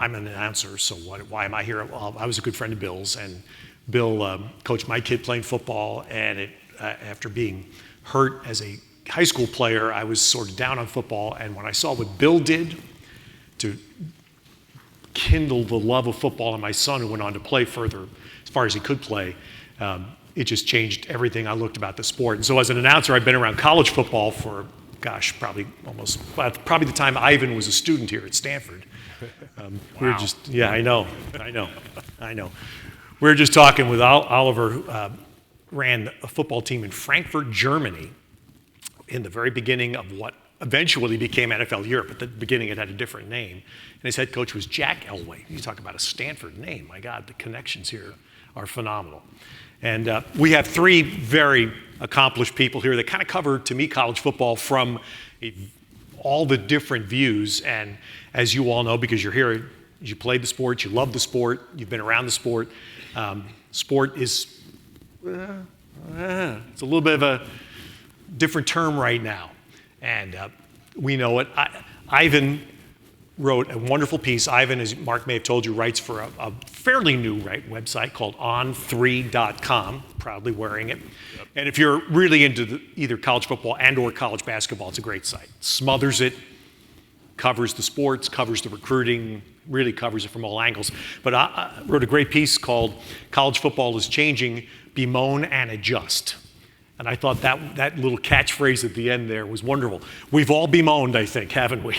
I'm an announcer, so why am I here? Well, I was a good friend of Bill's, and Bill coached my kid playing football, and after being hurt as a high school player, I was sort of down on football, and when I saw what Bill did to kindle the love of football in my son, who went on to play further as far as he could play, it just changed everything I looked about the sport. And so as an announcer, I've been around college football for, probably the time Ivan was a student here at Stanford. Wow. I know. We were just talking with Oliver, who ran a football team in Frankfurt, Germany, in the very beginning of what eventually became NFL Europe. At the beginning, it had a different name. And his head coach was Jack Elway. You talk about a Stanford name. My God, the connections here are phenomenal. And we have three very accomplished people here that kind of cover, to me, college football from all the different views. And as you all know, because you're here, you played the sport, you love the sport, you've been around the sport. Sport is, it's a little bit of a different term right now. And we know it. Ivan wrote a wonderful piece. Ivan, as Mark may have told you, writes for a fairly new website called On3.com, proudly wearing it. Yep. And if you're really into either college football and or college basketball, it's a great site. Smothers it, covers the sports, covers the recruiting, really covers it from all angles. But I wrote a great piece called College Football is Changing, Bemoan and Adjust. And I thought that little catchphrase at the end there was wonderful. We've all bemoaned, I think, haven't we?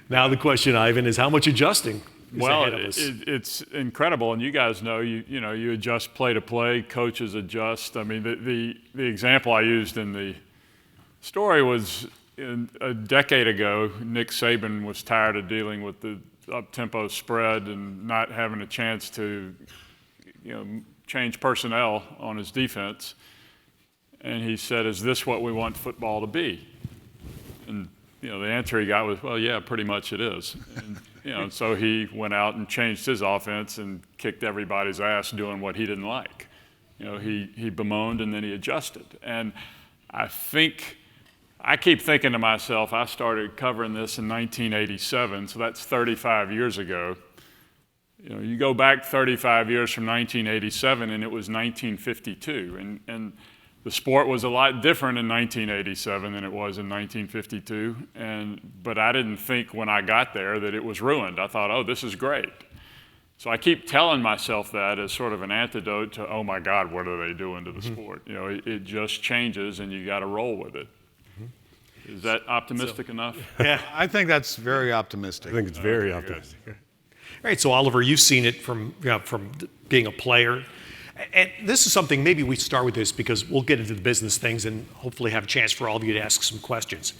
Now the question, Ivan, is how much adjusting is ahead of us? It's incredible, and you guys know, you adjust play to play, coaches adjust. I mean, the example I used in the story was a decade ago, Nick Saban was tired of dealing with the up-tempo spread and not having a chance to, change personnel on his defense. And he said, "Is this what we want football to be?" And the answer he got was, "Well, yeah, pretty much it is." And so he went out and changed his offense and kicked everybody's ass doing what he didn't like. He bemoaned and then he adjusted. And I keep thinking to myself, I started covering this in 1987, so that's 35 years ago. You go back 35 years from 1987, and it was 1952, and the sport was a lot different in 1987 than it was in 1952, but I didn't think when I got there that it was ruined. I thought, oh, this is great. So I keep telling myself that as sort of an antidote to, oh my God, what are they doing to the sport? It just changes, and you got to roll with it. Is that optimistic enough? Yeah, I think that's very optimistic. I think it's very optimistic. All right, so Oliver, you've seen it from being a player. And this is something, maybe we start with this because we'll get into the business things and hopefully have a chance for all of you to ask some questions.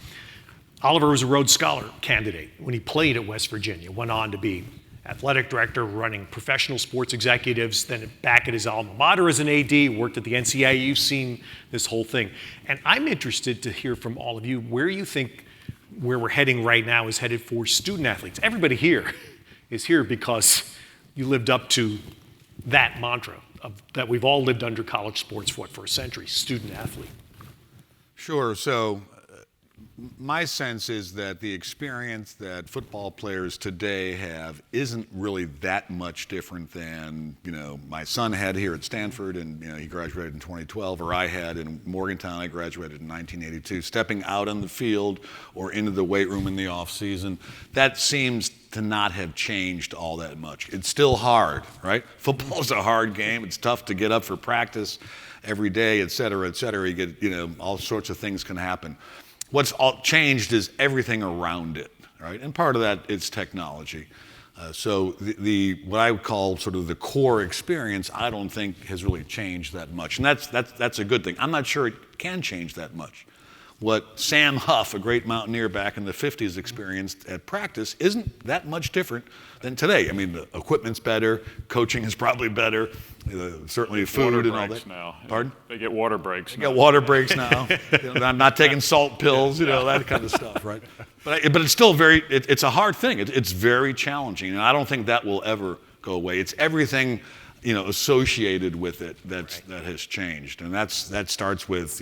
Oliver was a Rhodes Scholar candidate when he played at West Virginia, went on to be athletic director, running professional sports executives, then back at his alma mater as an AD, worked at the NCAA. You've seen this whole thing. And I'm interested to hear from all of you where you think where we're heading right now is headed for student athletes. Everybody here is here because you lived up to that mantra that we've all lived under college sports for a century, student athlete. Sure. So my sense is that the experience that football players today have isn't really that much different than, my son had here at Stanford, and, he graduated in 2012, or I had in Morgantown. I graduated in 1982. Stepping out on the field or into the weight room in the off season, that seems to not have changed all that much. It's still hard, right? Football's a hard game. It's tough to get up for practice every day, et cetera, et cetera. You get, all sorts of things can happen. What's all changed is everything around it, right? And part of that is technology. So the what I would call sort of the core experience, I don't think has really changed that much, and that's a good thing. I'm not sure it can change that much. What Sam Huff, a great mountaineer back in the 50s, experienced at practice isn't that much different than today. I mean, the equipment's better, coaching is probably better, certainly food and all that. Now. Pardon? They get water breaks. They get water breaks now. I'm not taking salt pills, that kind of stuff, right? But it's still it's a hard thing. It's very challenging, and I don't think that will ever go away. It's everything. associated with it that has changed, and that starts with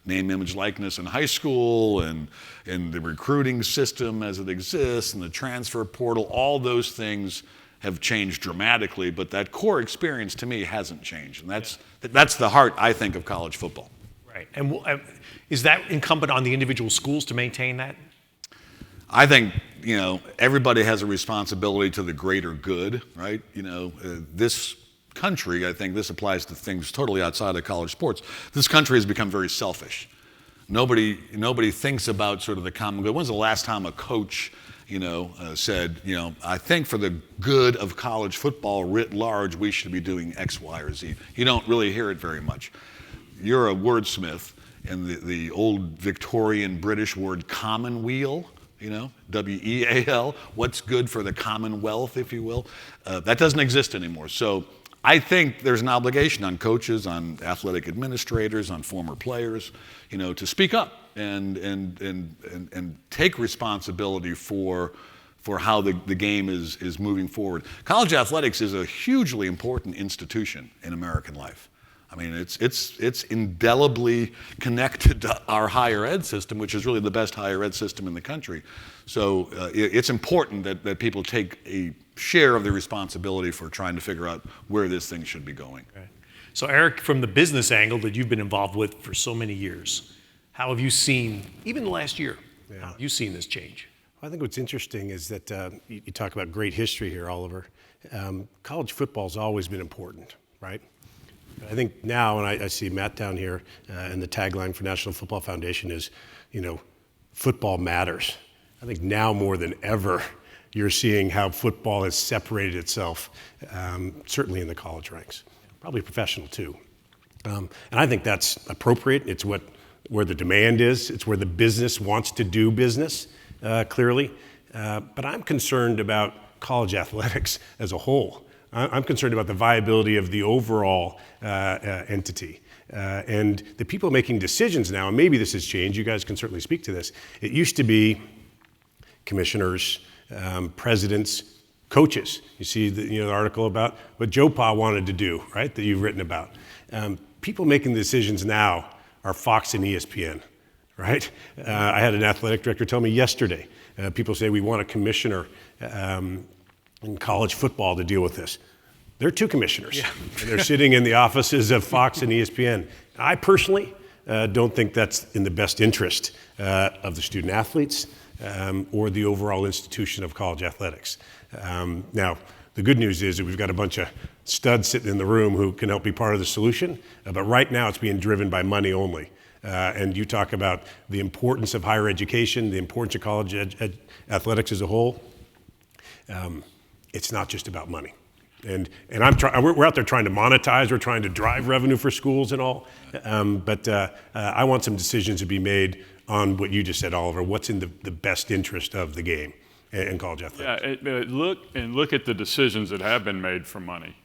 name, image, likeness in high school, and the recruiting system as it exists, and the transfer portal. All those things have changed dramatically, but that core experience to me hasn't changed, and that's the heart, I think, of college football. Right, and is that incumbent on the individual schools to maintain that? I think everybody has a responsibility to the greater good, right? This country, I think this applies to things totally outside of college sports. This country has become very selfish. Nobody thinks about sort of the common good. When's the last time a coach, said, I think for the good of college football writ large, we should be doing X, Y, or Z. You don't really hear it very much. You're a wordsmith, and the old Victorian British word commonweal, W-E-A-L, what's good for the commonwealth, if you will, that doesn't exist anymore. So I think there's an obligation on coaches, on athletic administrators, on former players, to speak up and take responsibility for how the game is moving forward. College athletics is a hugely important institution in American life. I mean, it's indelibly connected to our higher ed system, which is really the best higher ed system in the country. So it's important that people take a share of the responsibility for trying to figure out where this thing should be going. Okay. So Erik, from the business angle that you've been involved with for so many years, how have you seen, even the last year, how have you seen this change? I think what's interesting is that you talk about great history here, Oliver. College football's always been important, right? But I think now, and I see Matt down here, and the tagline for National Football Foundation is, football matters. I think now more than ever, you're seeing how football has separated itself, certainly in the college ranks, probably professional too. And I think that's appropriate. It's where the demand is. It's where the business wants to do business, clearly. But I'm concerned about college athletics as a whole. I'm concerned about the viability of the overall entity. And the people making decisions now, and maybe this has changed, you guys can certainly speak to this. It used to be commissioners, presidents, coaches. You see the article about what Joe Pa wanted to do, right, that you've written about. People making the decisions now are Fox and ESPN, right? I had an athletic director tell me yesterday, people say we want a commissioner in college football to deal with this. There are two commissioners, and they're sitting in the offices of Fox and ESPN. I personally don't think that's in the best interest of the student athletes or the overall institution of college athletics. Now, the good news is that we've got a bunch of studs sitting in the room who can help be part of the solution, but right now it's being driven by money only. And you talk about the importance of higher education, the importance of college athletics as a whole. It's not just about money. And we're out there trying to monetize, we're trying to drive revenue for schools and all, but I want some decisions to be made on what you just said, Oliver, what's in the best interest of the game and college athletics. Yeah, look at the decisions that have been made for money.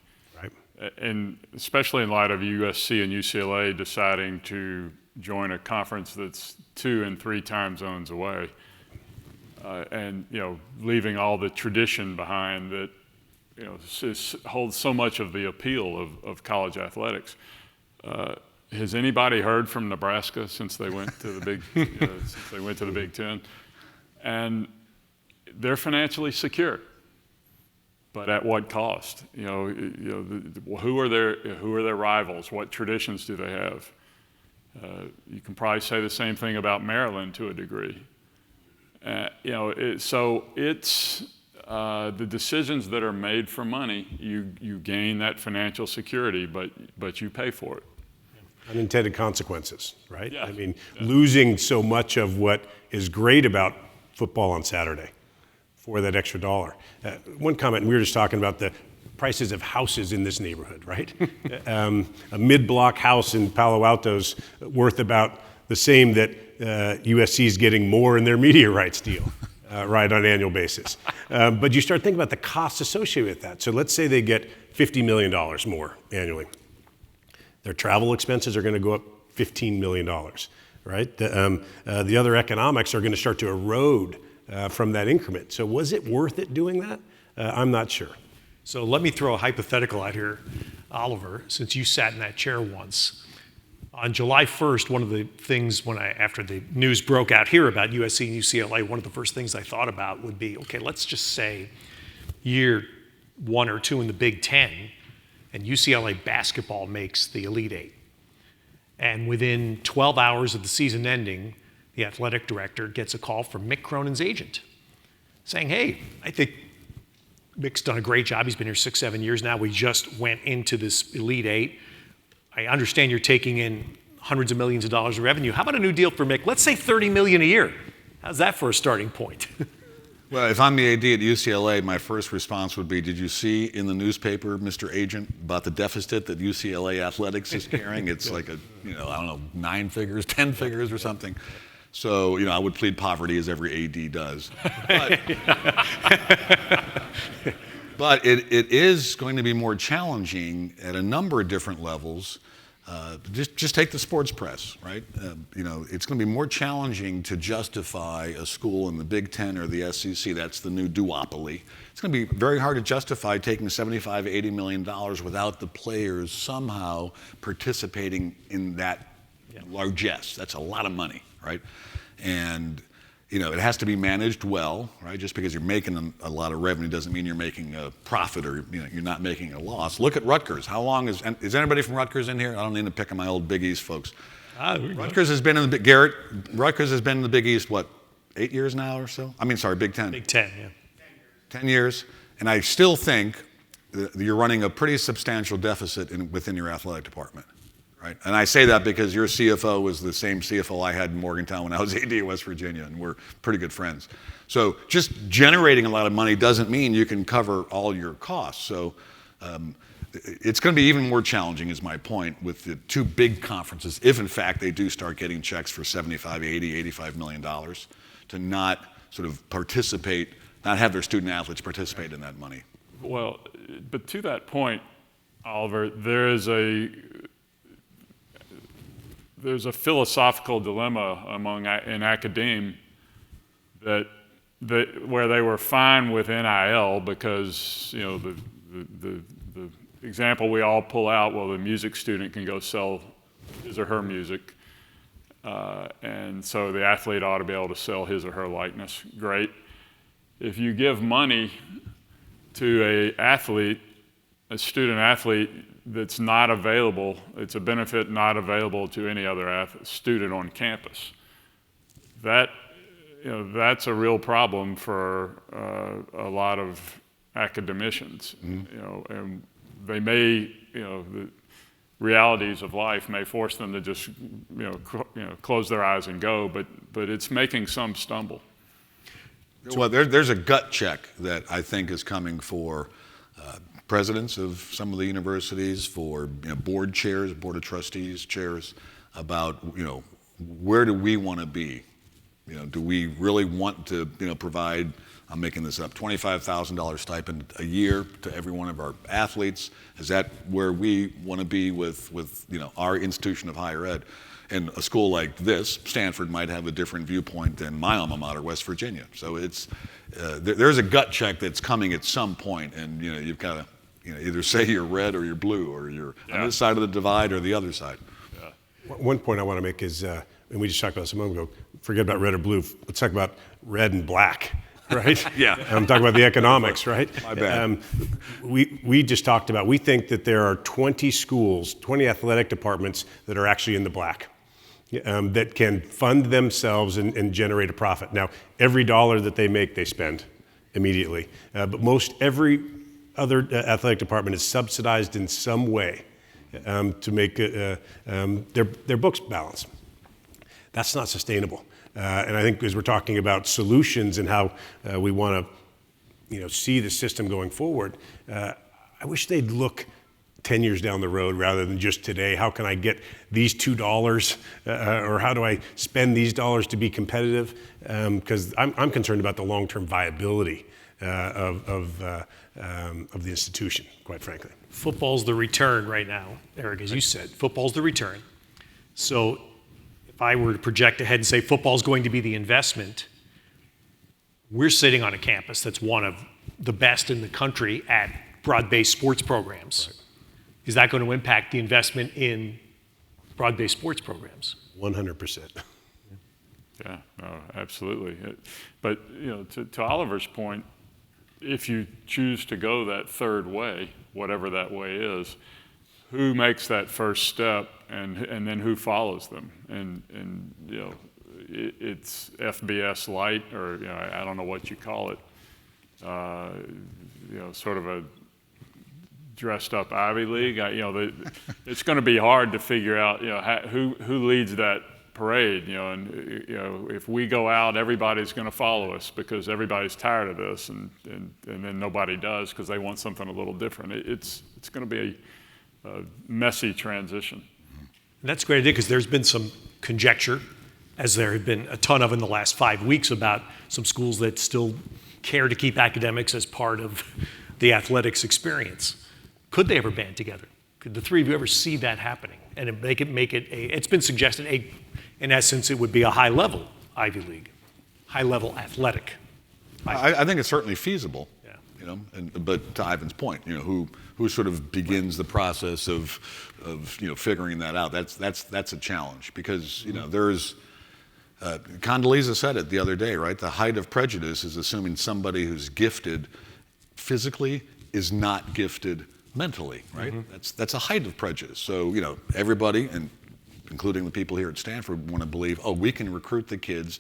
Right. And especially in light of USC and UCLA deciding to join a conference that's 2 and 3 time zones away, and leaving all the tradition behind that holds so much of the appeal of college athletics. Has anybody heard from Nebraska since they went to the Big Ten? And they're financially secure, but at what cost? Who are their rivals? What traditions do they have? You can probably say the same thing about Maryland to a degree. So it's the decisions that are made for money. You gain that financial security, but you pay for it. Unintended consequences, right? Yeah. I mean, losing so much of what is great about football on Saturday for that extra dollar. One comment, we were just talking about the prices of houses in this neighborhood, right? A mid-block house in Palo Alto's worth about the same that USC is getting more in their media rights deal, right, on an annual basis. But you start thinking about the costs associated with that. So let's say they get $50 million more annually. Their travel expenses are going to go up $15 million, right? The other economics are going to start to erode from that increment. So was it worth it doing that? I'm not sure. So let me throw a hypothetical out here, Oliver, since you sat in that chair once. On July 1st, one of the things after the news broke out here about USC and UCLA, one of the first things I thought about would be, okay, let's just say year 1 or 2 in the Big Ten, and UCLA basketball makes the Elite Eight. And within 12 hours of the season ending, the athletic director gets a call from Mick Cronin's agent saying, hey, I think Mick's done a great job. He's been here 6-7 years now. We just went into this Elite Eight. I understand you're taking in hundreds of millions of dollars of revenue. How about a new deal for Mick? Let's say $30 million a year. How's that for a starting point? Well, if I'm the AD at UCLA, my first response would be, did you see in the newspaper, Mr. Agent, about the deficit that UCLA athletics is carrying? It's like I don't know, 9 figures, 10 figures or something. So, I would plead poverty as every AD does. But it is going to be more challenging at a number of different levels. Just take the sports press, right? It's going to be more challenging to justify a school in the Big Ten or the SEC. That's the new duopoly. It's going to be very hard to justify taking $75, $80 million without the players somehow participating in that largesse. That's a lot of money, right? And it has to be managed well, right? Just because you're making a lot of revenue doesn't mean you're making a profit or you're not making a loss. Look at Rutgers. How long is anybody from Rutgers in here? I don't need to pick on my old Big East folks. Rutgers has been in the Rutgers has been in the Big East, 8 years now or so? Big Ten. Big Ten, yeah. 10 years. And I still think that you're running a pretty substantial deficit within your athletic department. Right? And I say that because your CFO was the same CFO I had in Morgantown when I was AD at West Virginia, and we're pretty good friends. So just generating a lot of money doesn't mean you can cover all your costs. So it's going to be even more challenging, is my point, with the 2 big conferences, if in fact they do start getting checks for $75, $80, $85 million, to not sort of participate, not have their student athletes participate in that money. Well, but to that point, Oliver, there's a philosophical dilemma in academia that where they were fine with NIL because the example we all pull out, well, the music student can go sell his or her music, and so the athlete ought to be able to sell his or her likeness. Great. If you give money to a student athlete that's not available, it's a benefit not available to any other student on campus. That's a real problem for a lot of academicians. Mm-hmm. And they may, the realities of life may force them to just, close their eyes and go. But it's making some stumble. Well, there's a gut check that I think is coming for presidents of some of the universities, for board chairs, board of trustees chairs, about where do we want to be? Do we really want to provide, I'm making this up, $25,000 stipend a year to every one of our athletes? Is that where we want to be with our institution of higher ed? And a school like this, Stanford, might have a different viewpoint than my alma mater, West Virginia. So there's a gut check that's coming at some point, and you've got to either say you're red or you're blue, or you're on this side of the divide or the other side. Yeah. One point I want to make is, and we just talked about this a moment ago, forget about red or blue. Let's talk about red and black, right? Yeah. I'm talking about the economics, right? My bad. We just talked about, we think that there are 20 schools, 20 athletic departments that are actually in the black. That can fund themselves and generate a profit. Now, every dollar that they make, they spend immediately. But most every other athletic department is subsidized in some way to make their books balance. That's not sustainable. And I think as we're talking about solutions and how we want to see the system going forward, I wish they'd look 10 years down the road rather than just today. How can I get these $2 or how do I spend these dollars to be competitive? Because I'm concerned about the long-term viability of the institution, quite frankly. Football's the return right now, Erik, as you said. Football's the return. So if I were to project ahead and say football's going to be the investment, we're sitting on a campus that's one of the best in the country at broad-based sports programs. Right. Is that going to impact the investment in broad-based sports programs? 100%. Yeah, no, absolutely. But to Oliver's point, if you choose to go that third way, whatever that way is, who makes that first step, and then who follows them? And it's FBS light, or I don't know what you call it. Sort of a dressed up Ivy League. It's going to be hard to figure out who leads that parade. And if we go out, everybody's going to follow us because everybody's tired of this, and then nobody does because they want something a little different. It's going to be a messy transition. And that's a great idea, because there's been some conjecture, as there have been a ton of in the last 5 weeks, about some schools that still care to keep academics as part of the athletics experience. Could they ever band together? Could the three of you ever see that happening? And make it it's been suggested, in essence, it would be a high-level Ivy League, high-level athletic. I think it's certainly feasible. Yeah. But to Ivan's point, who sort of begins the process of figuring that out? That's a challenge, because there's Condoleezza said it the other day, right? The height of prejudice is assuming somebody who's gifted physically is not gifted mentally, right? Mm-hmm. That's a height of prejudice. So everybody, and including the people here at Stanford, want to believe, we can recruit the kids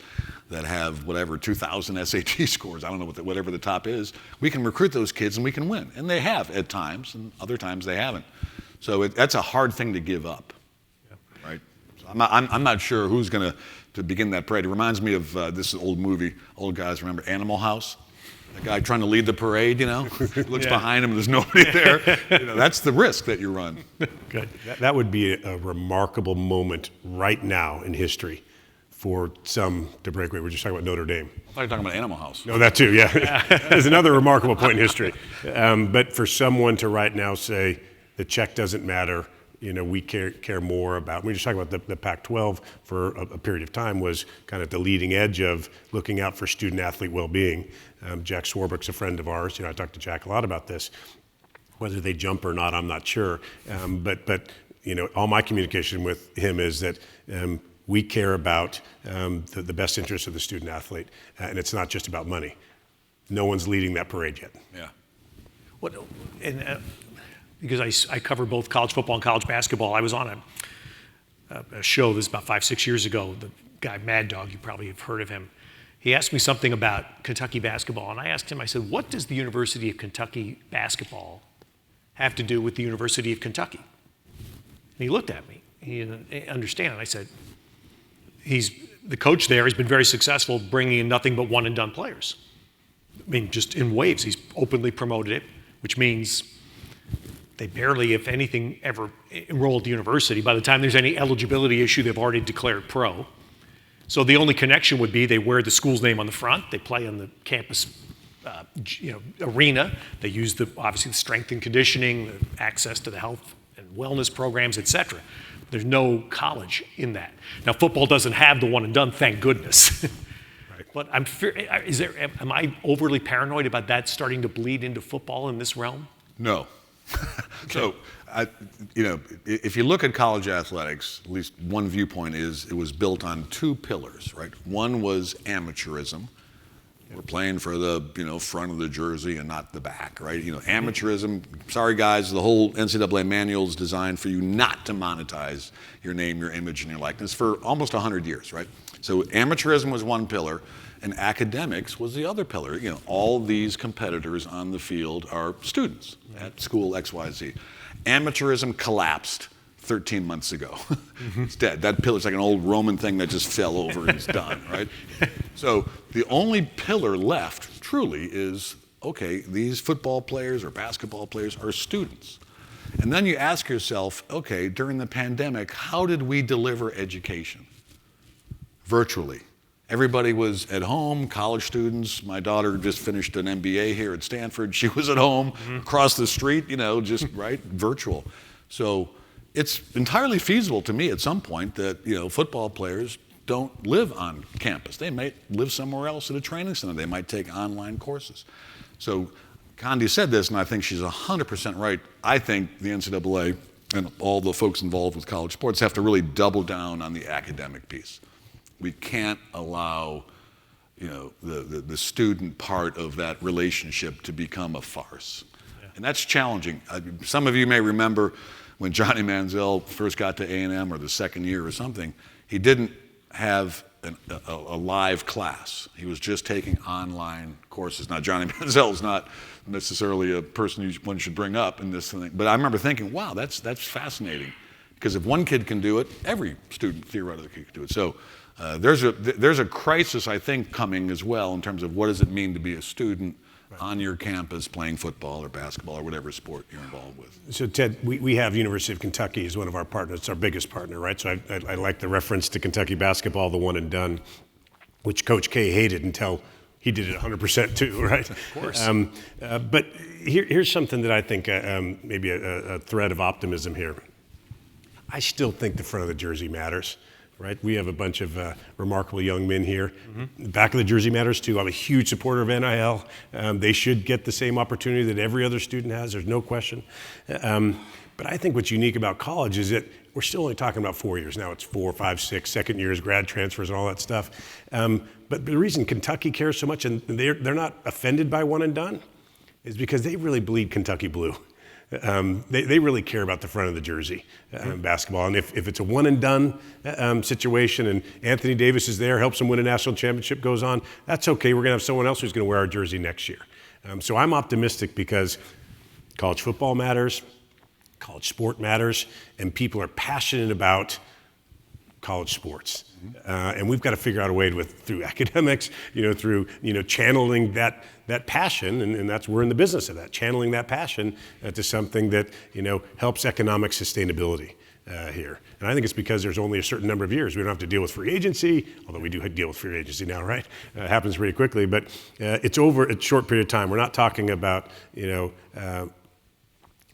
that have whatever 2,000 SAT scores. I don't know whatever the top is. We can recruit those kids and we can win, and they have at times, and other times they haven't. So that's a hard thing to give up, right? So I'm not sure who's going to begin that parade. It reminds me of this old movie. Old guys remember Animal House? The guy trying to lead the parade, looks behind him and there's nobody there. That's the risk that you run. Good. That would be a remarkable moment right now in history for some to break away. We're just talking about Notre Dame. I thought you were talking about Animal House. No, that too, yeah. There's another remarkable point in history. But for someone to right now say the check doesn't matter, we care more about. We just talked about the Pac-12 for a period of time was kind of the leading edge of looking out for student-athlete well-being. Jack Swarbrick's a friend of ours. I talked to Jack a lot about this. Whether they jump or not, I'm not sure. But all my communication with him is that we care about the best interests of the student-athlete, and it's not just about money. No one's leading that parade yet. Yeah. Because I cover both college football and college basketball, I was on a show this about 5-6 years ago. The guy Mad Dog, you probably have heard of him. He asked me something about Kentucky basketball, and I asked him, I said, what does the University of Kentucky basketball have to do with the University of Kentucky? And he looked at me. He didn't understand. And I said, the coach there has been very successful bringing in nothing but one-and-done players. I mean, just in waves. He's openly promoted it, which means they barely, if anything, ever enroll at the university. By the time there's any eligibility issue, they've already declared pro. So the only connection would be they wear the school's name on the front, they play on the campus arena, they use obviously the strength and conditioning, the access to the health and wellness programs, etc. There's no college in that. Now football doesn't have the one and done, thank goodness. Right. But am I overly paranoid about that starting to bleed into football in this realm? No. So, if you look at college athletics, at least one viewpoint is it was built on two pillars, right? One was amateurism. We're playing for the, front of the jersey and not the back, right? Amateurism, sorry guys, the whole NCAA manual is designed for you not to monetize your name, your image, and your likeness for almost 100 years, right? So amateurism was one pillar, and academics was the other pillar. All these competitors on the field are students at school XYZ. Amateurism collapsed 13 months ago. It's dead. That pillar's like an old Roman thing that just fell over and it's done, right? So the only pillar left, truly, is, okay, these football players or basketball players are students. And then you ask yourself, okay, during the pandemic, how did we deliver education? Virtually. Everybody was at home, college students. My daughter just finished an MBA here at Stanford. She was at home, across the street, just right, virtual. So it's entirely feasible to me at some point that, football players don't live on campus. They might live somewhere else at a training center. They might take online courses. So Condi said this, and I think she's 100% right. I think the NCAA and all the folks involved with college sports have to really double down on the academic piece. We can't allow, the student part of that relationship to become a farce. Yeah. And that's challenging. Some of you may remember when Johnny Maisel first got to A&M, or the second year or something, he didn't have a live class. He was just taking online courses. Now, Johnny Maisel is not necessarily a person one should bring up in this thing, but I remember thinking, wow, that's fascinating, because if one kid can do it, every student theoretically can do it. So there's a crisis, I think, coming as well in terms of what does it mean to be a student on your campus playing football or basketball or whatever sport you're involved with. So Ted, we have University of Kentucky as one of our partners. It's our biggest partner, right? So I like the reference to Kentucky basketball, the one and done, which Coach K hated until he did it 100% too, right? Of course. But here's something that I think maybe a thread of optimism here. I still think the front of the jersey matters. Right, we have a bunch of remarkable young men here. Mm-hmm. The back of the jersey matters too. I'm a huge supporter of NIL. They should get the same opportunity that every other student has. There's no question. But I think what's unique about college is that we're still only talking about 4 years. Now it's 4, 5, 6, second years, grad transfers, and all that stuff. But the reason Kentucky cares so much, and they're not offended by one and done, is because they really bleed Kentucky blue. They really care about the front of the jersey, basketball. And if it's a one and done situation and Anthony Davis is there, helps them win a national championship, goes on, that's okay. We're going to have someone else who's going to wear our jersey next year. So I'm optimistic because college football matters, college sport matters, and people are passionate about college sports. And we've got to figure out a way through academics, through channeling that passion, and that's, we're in the business of that, channeling that passion to something that helps economic sustainability here. And I think it's because there's only a certain number of years. We don't have to deal with free agency, although we do deal with free agency now, right? It happens pretty quickly, but it's over a short period of time. We're not talking about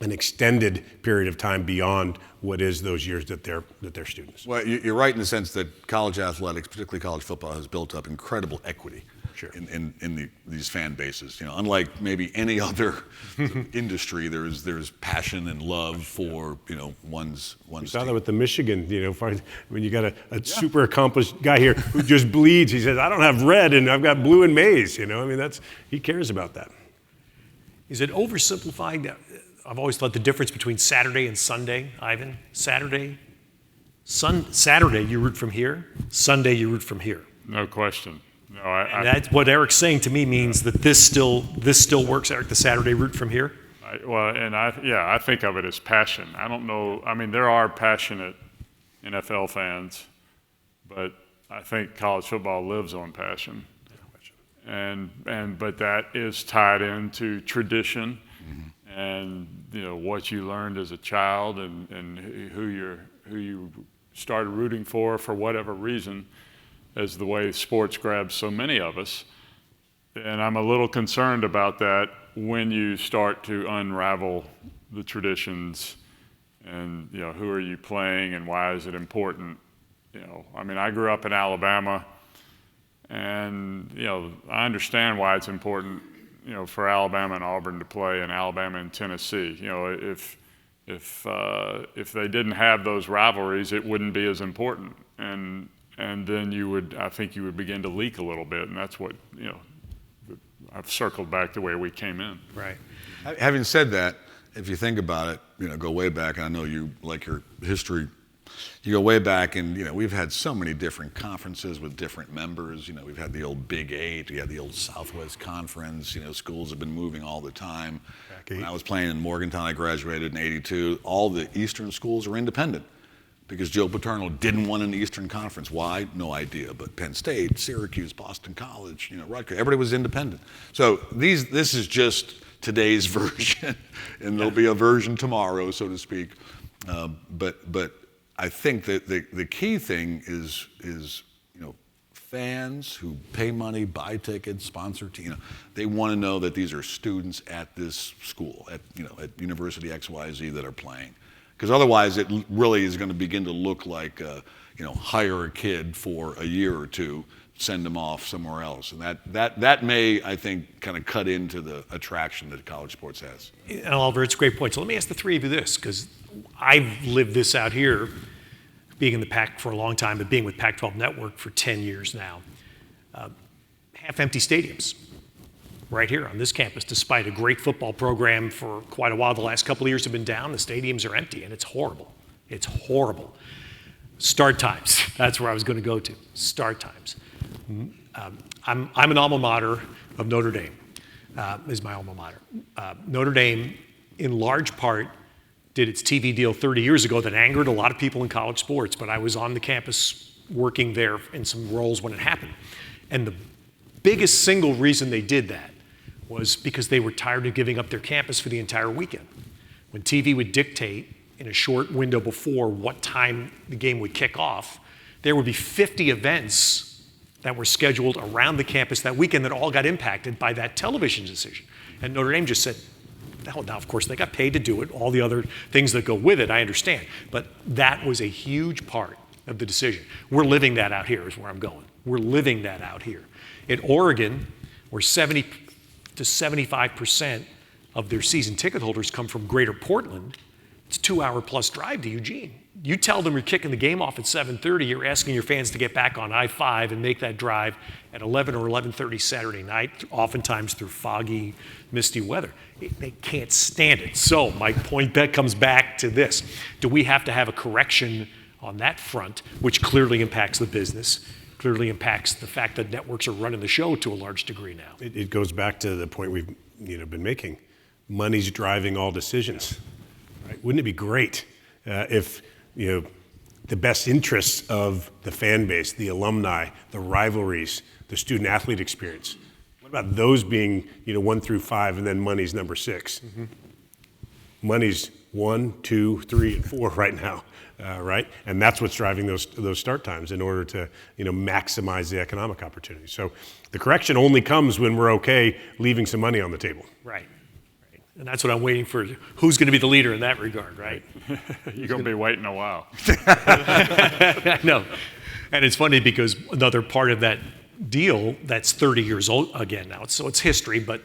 an extended period of time beyond what is those years that they're students. Well, you're right in the sense that college athletics, particularly college football, has built up incredible equity. Sure. In these fan bases. Unlike maybe any other industry, there's passion and love for one's You saw that with the Michigan, when you got a super accomplished guy here who just bleeds. He says, I don't have red and I've got blue and maize. He cares about that. Is it oversimplified? I've always thought the difference between Saturday and Sunday, Ivan. Saturday you root from here. Sunday you root from here. No question. No, and that's what Eric's saying to me means that this still works, Eric, the Saturday route from here? I think of it as passion. I don't know, there are passionate NFL fans, but I think college football lives on passion. But that is tied into tradition, mm-hmm. and what you learned as a child and who you started rooting for whatever reason, as the way sports grabs so many of us. And I'm a little concerned about that when you start to unravel the traditions and, who are you playing and why is it important? I grew up in Alabama, and, I understand why it's important, for Alabama and Auburn to play and Alabama and Tennessee. If they didn't have those rivalries, it wouldn't be as important. And then I think you would begin to leak a little bit, and that's what, I've circled back the way we came in. Right. Having said that, if you think about it, go way back, and I know you like your history, you go way back, and, we've had so many different conferences with different members. We've had the old Big Eight, we had the old Southwest Conference, schools have been moving all the time. When I was playing in Morgantown, I graduated in '82, all the Eastern schools are independent, because Joe Paterno didn't want an Eastern Conference. Why? No idea. But Penn State, Syracuse, Boston College, Rutgers, everybody was independent. So this is just today's version, and there'll be a version tomorrow, so to speak. But I think that the key thing is fans who pay money, buy tickets, sponsor team. They want to know that these are students at this school, at University XYZ that are playing. Because otherwise, it really is going to begin to look like, hire a kid for a year or two send them off somewhere else. And that may, I think, kind of cut into the attraction that college sports has. And Oliver, it's a great point. So let me ask the three of you this, because I've lived this out here, being in the Pac for a long time, but being with Pac-12 Network for 10 years now. Half-empty stadiums right here on this campus, despite a great football program for quite a while. The last couple of years have been down. The stadiums are empty, and it's horrible. It's horrible. Start times. That's where I was going to go to. Start times. I'm an alma mater of Notre Dame, is my alma mater. Notre Dame, in large part, did its TV deal 30 years ago that angered a lot of people in college sports, but I was on the campus working there in some roles when it happened. And the biggest single reason they did that was because they were tired of giving up their campus for the entire weekend. When TV would dictate in a short window before what time the game would kick off, there would be 50 events that were scheduled around the campus that weekend that all got impacted by that television decision. And Notre Dame just said, hell, now of course they got paid to do it, all the other things that go with it, I understand. But that was a huge part of the decision. We're living that out here is where I'm going. We're living that out here. In Oregon, where 70 to 75% of their season ticket holders come from greater Portland, it's a 2-hour plus drive to Eugene. You tell them you're kicking the game off at 7:30, you're asking your fans to get back on I-5 and make that drive at 11 or 11:30 Saturday night, oftentimes through foggy, misty weather. They can't stand it. So my point comes back to this. Do we have to have a correction on that front, which clearly impacts the business, clearly impacts the fact that networks are running the show to a large degree now? It goes back to the point we've been making. Money's driving all decisions. Right? Wouldn't it be great if the best interests of the fan base, the alumni, the rivalries, the student athlete experience? What about those being 1 through 5, and then money's number 6? Mm-hmm. Money's 1, 2, 3, and 4 right now, right? And that's what's driving those start times in order to maximize the economic opportunity. So the correction only comes when we're okay leaving some money on the table. Right. And that's what I'm waiting for. Who's going to be the leader in that regard, right? You're going to be waiting a while. I know. And it's funny because another part of that deal that's 30 years old again now, so it's history, but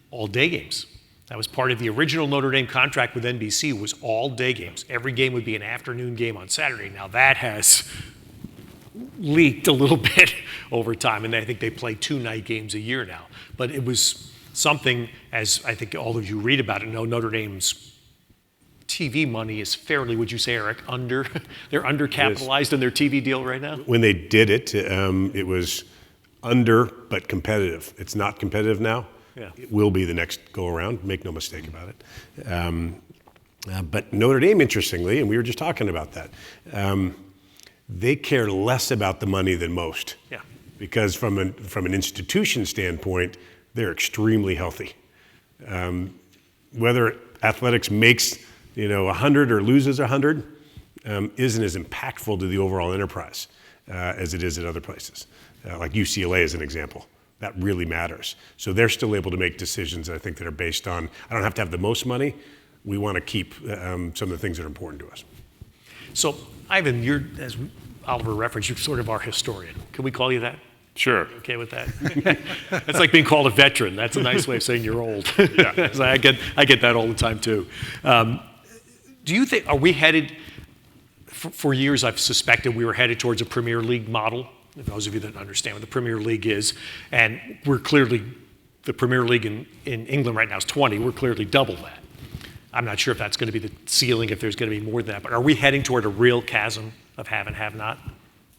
all day games. That was part of the original Notre Dame contract with NBC, was all day games. Every game would be an afternoon game on Saturday. Now that has leaked a little bit over time, and I think they play 2 night games a year now. But it was something, as I think all of you read about it, know Notre Dame's TV money is fairly, would you say, Eric, they're undercapitalized in their TV deal right now? When they did it, it was under but competitive. It's not competitive now. Yeah. It will be the next go around, make no mistake about it. But Notre Dame, interestingly, and we were just talking about that, they care less about the money than most. Yeah. Because from an institution standpoint, they're extremely healthy. Whether athletics makes 100 or loses 100 isn't as impactful to the overall enterprise as it is at other places. Like UCLA is an example. That really matters. So they're still able to make decisions, I think, that are based on, I don't have to have the most money. We want to keep some of the things that are important to us. So, Ivan, you're, as Oliver referenced, you're sort of our historian. Can we call you that? Sure. Okay with that? That's like being called a veteran. That's a nice way of saying you're old. Yeah. So I get that all the time too. Do you think, are we headed, for years I've suspected we were headed towards a Premier League model, for those of you that understand what the Premier League is, and we're clearly, the Premier League in England right now is 20, we're clearly double that. I'm not sure if that's going to be the ceiling, if there's going to be more than that, but are we heading toward a real chasm of have and have not?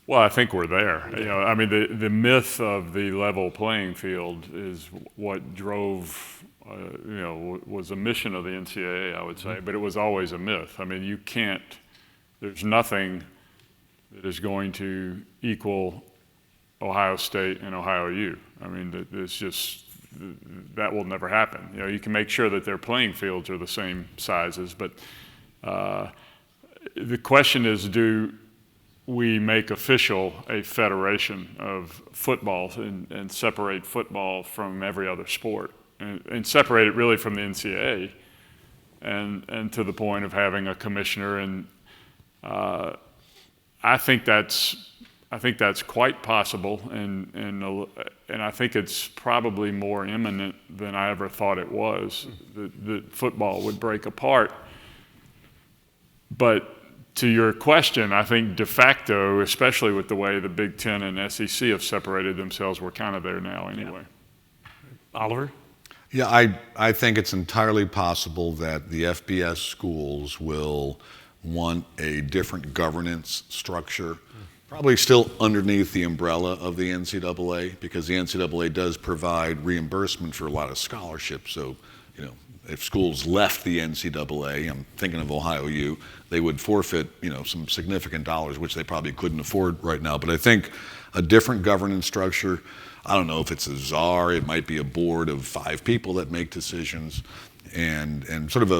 Well, I think we're there. I mean, the myth of the level playing field is what drove, was a mission of the NCAA, I would say, but it was always a myth. I mean, there's nothing that is going to equal Ohio State and Ohio U. I mean, it's just, that will never happen. You can make sure that their playing fields are the same sizes, but the question is, do we make official a federation of football and separate football from every other sport and separate it really from the NCAA and to the point of having a commissioner. And I think that's I think that's quite possible, and I think it's probably more imminent than I ever thought it was, that football would break apart. But to your question, I think de facto, especially with the way the Big Ten and SEC have separated themselves, we're kind of there now anyway. Oliver? Yeah, I think it's entirely possible that the FBS schools will want a different governance structure, probably still underneath the umbrella of the NCAA, because the NCAA does provide reimbursement for a lot of scholarships. So, if schools left the NCAA, I'm thinking of Ohio U, they would forfeit, some significant dollars, which they probably couldn't afford right now. But I think a different governance structure, I don't know if it's a czar, it might be a board of 5 people that make decisions, and sort of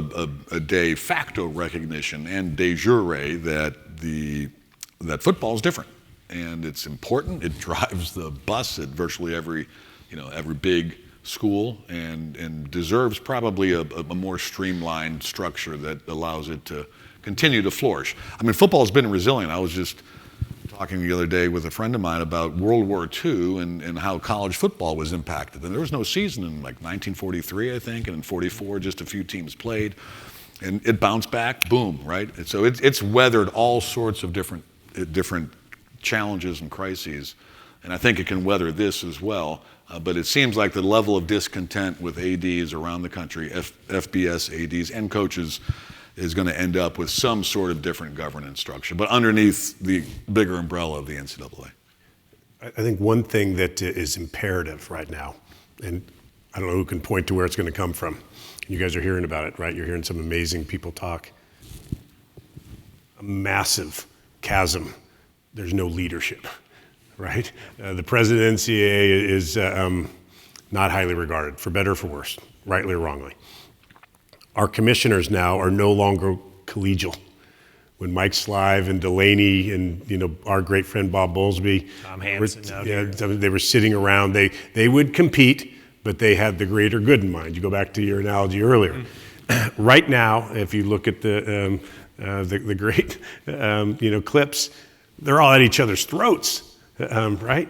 a de facto recognition and de jure that football is different, and it's important. It drives the bus at virtually every big school, and deserves probably a more streamlined structure that allows it to continue to flourish. I mean, football's been resilient. I was just talking the other day with a friend of mine about World War II and how college football was impacted. And there was no season in like 1943, I think, and in 44, just a few teams played. And it bounced back, boom, right? And so it's weathered all sorts of different challenges and crises. And I think it can weather this as well. But it seems like the level of discontent with ADs around the country, FBS ADs and coaches, is going to end up with some sort of different governance structure, but underneath the bigger umbrella of the NCAA. I think one thing that is imperative right now, and I don't know who can point to where it's going to come from. You guys are hearing about it, right? You're hearing some amazing people talk. A massive chasm. There's no leadership, right? The president of the NCAA is not highly regarded, for better or for worse, rightly or wrongly. Our commissioners now are no longer collegial. When Mike Slive and Delaney and our great friend Bob Bowlesby, Tom Hansen, they were sitting around. They would compete, but they had the greater good in mind. You go back to your analogy earlier. Right now, if you look at the great clips, they're all at each other's throats. Right?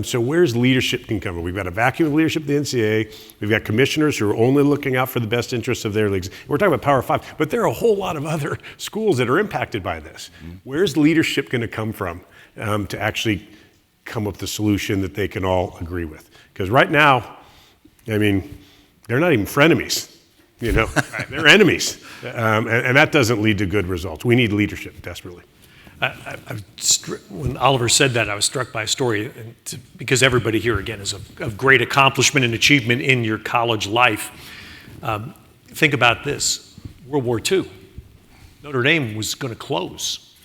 So where's leadership can come from? We've got a vacuum of leadership at the NCAA. We've got commissioners who are only looking out for the best interests of their leagues. We're talking about Power 5, but there are a whole lot of other schools that are impacted by this. Where's leadership going to come from to actually come up with a solution that they can all agree with? Because right now, I mean, they're not even frenemies. They're enemies. And that doesn't lead to good results. We need leadership desperately. When Oliver said that, I was struck by a story, because everybody here, again, is of great accomplishment and achievement in your college life. Think about this. World War II. Notre Dame was going to close.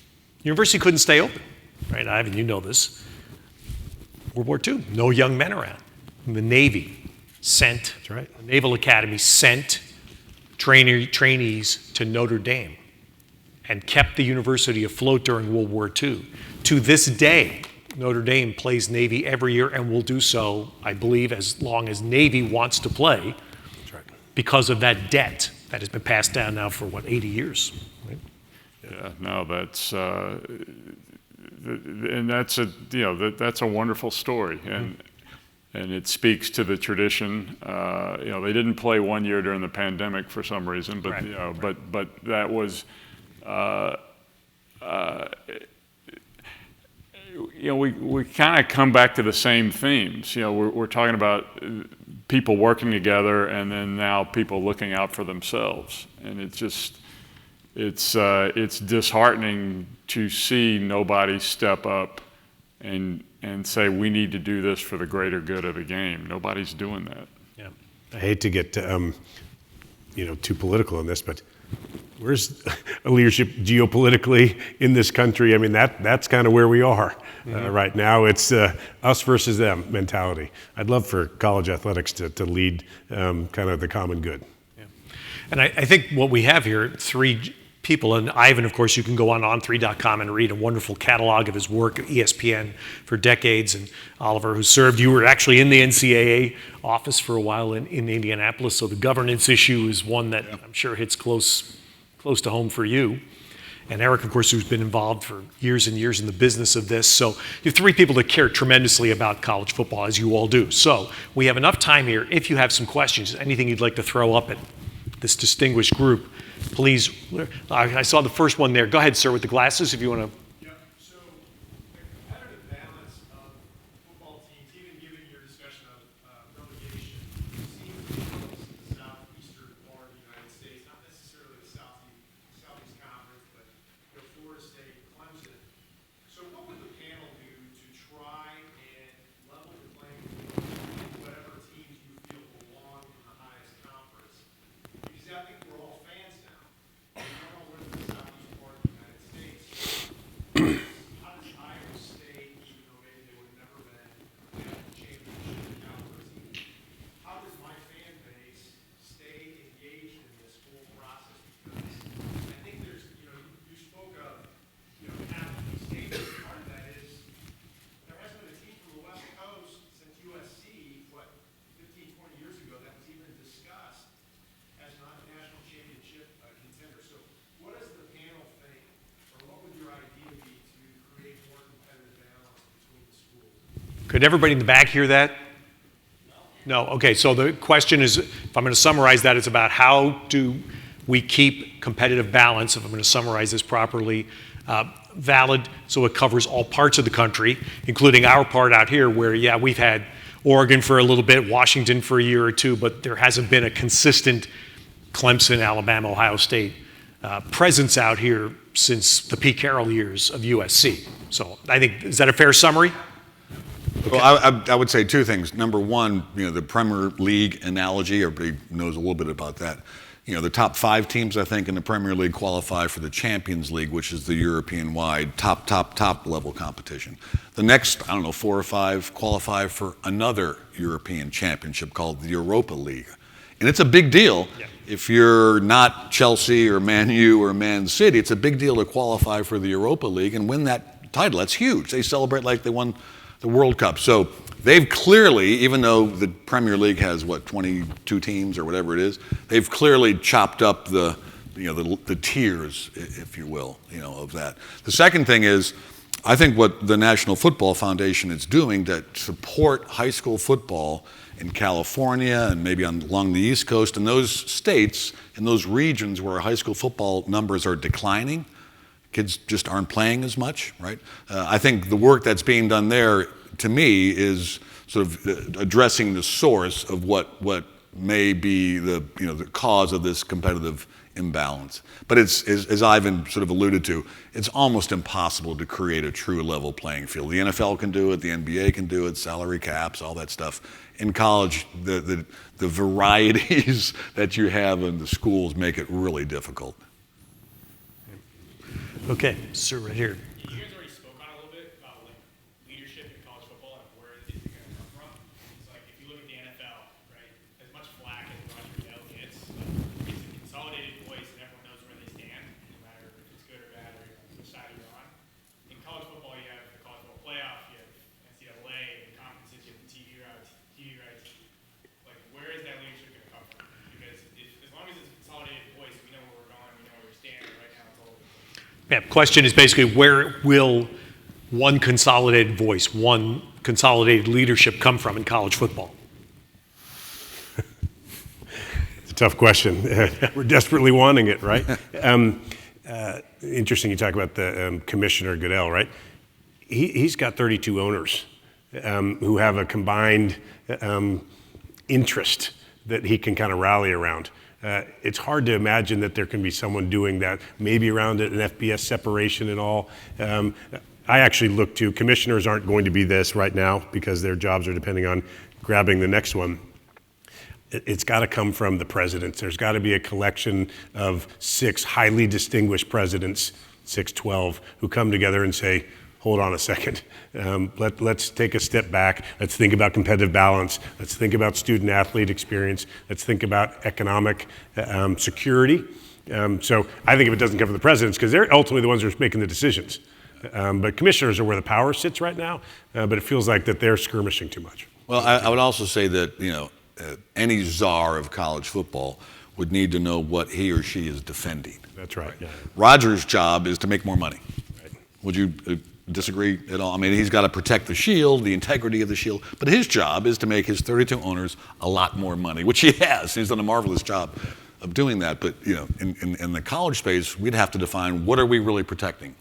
University couldn't stay open, right? Ivan, you know this. World War II, no young men around. The Navy sent, That's right. The Naval Academy sent trainees to Notre Dame and kept the university afloat during World War II. To this day, Notre Dame plays Navy every year and will do so, I believe, as long as Navy wants to play. That's right. Because of that debt that has been passed down now for, 80 years. Right? Yeah, no, that's and that's a wonderful story, and it speaks to the tradition. They didn't play one year during the pandemic for some reason, but right. but that was. We kind of come back to the same themes. We're talking about people working together, and then now people looking out for themselves, and it's disheartening to see nobody step up and say we need to do this for the greater good of the game. Nobody's doing that. Yeah. I hate to get too political in this, but where's leadership geopolitically in this country? I mean, that's kind of where we are right now. It's us versus them mentality. I'd love for college athletics to lead kind of the common good. Yeah. And I think what we have here, 3 people, and Ivan, of course, you can go on on3.com and read a wonderful catalog of his work at ESPN for decades. And Oliver, who served, you were actually in the NCAA office for a while in Indianapolis, so the governance issue is one that I'm sure hits close to home for you. and Erik, of course, who's been involved for years and years in the business of this. So you have three people that care tremendously about college football, as you all do. So we have enough time here. If you have some questions, anything you'd like to throw up at this distinguished group, please. I saw the first one there. Go ahead, sir, with the glasses, if you want to. Could everybody in the back hear that? No? Okay, so the question is, if I'm going to summarize that, it's about how do we keep competitive balance, if I'm going to summarize this properly, valid so it covers all parts of the country, including our part out here where, yeah, we've had Oregon for a little bit, Washington for a year or two, but there hasn't been a consistent Clemson, Alabama, Ohio State presence out here since the Pete Carroll years of USC. So I think, is that a fair summary? Okay. Well, I would say two things. Number one, the Premier League analogy, everybody knows a little bit about that. The top 5 teams, I think, in the Premier League qualify for the Champions League, which is the European-wide top level competition. The next, 4 or 5 qualify for another European championship called the Europa League. And it's a big deal. Yeah. If you're not Chelsea or Man U or Man City, it's a big deal to qualify for the Europa League and win that title. That's huge. They celebrate like they won the World Cup. So they've clearly, even though the Premier League has 22 teams or whatever it is, they've clearly chopped up the tiers, if you will, of that. The second thing is, I think what the National Football Foundation is doing to support high school football in California and maybe along the East Coast and those states and those regions where high school football numbers are declining. Kids just aren't playing as much, right? I think the work that's being done there, to me, is sort of addressing the source of what may be the cause of this competitive imbalance. But it's, as Ivan sort of alluded to, it's almost impossible to create a true level playing field. The NFL can do it, the NBA can do it, salary caps, all that stuff. In college, the varieties that you have in the schools make it really difficult. Okay, sir, right here. You guys already spoke on it a little bit about leadership in college football and where it's going to come from. It's like if you look at the NFL, right, as much flack as Roger Goodell gets, it's a consolidated voice and everyone knows where they stand, no matter if it's good or bad or which side you're on. In college football, you have the college football playoff, you have NCAA, the conferences, you have the TV rights. Like, where is that leadership going to come from? Because as long as it's a consolidated voice, we know where we're going, we know where we stand. Right now, it's all over. Yeah, question is basically where will one consolidated voice, one consolidated leadership come from in college football? It's a tough question. We're desperately wanting it, right? Interesting you talk about the Commissioner Goodell, right? He's got 32 owners who have a combined interest that he can kind of rally around. It's hard to imagine that there can be someone doing that, maybe around an FBS separation and all. I actually look to, commissioners aren't going to be this right now because their jobs are depending on grabbing the next one. It's got to come from the presidents. There's got to be a collection of 6 highly distinguished presidents, 12, who come together and say, hold on a second. Let's take a step back. Let's think about competitive balance. Let's think about student athlete experience. Let's think about economic security. So I think if it doesn't come from the presidents, because they're ultimately the ones who are making the decisions. But commissioners are where the power sits right now, but it feels like that they're skirmishing too much. Well, I would also say that, any czar of college football would need to know what he or she is defending. That's right. Yeah. Roger's job is to make more money. Would you disagree at all? I mean, he's got to protect the shield, the integrity of the shield, but his job is to make his 32 owners a lot more money, which he has. He's done a marvelous job of doing that. But in the college space, we'd have to define, what are we really protecting?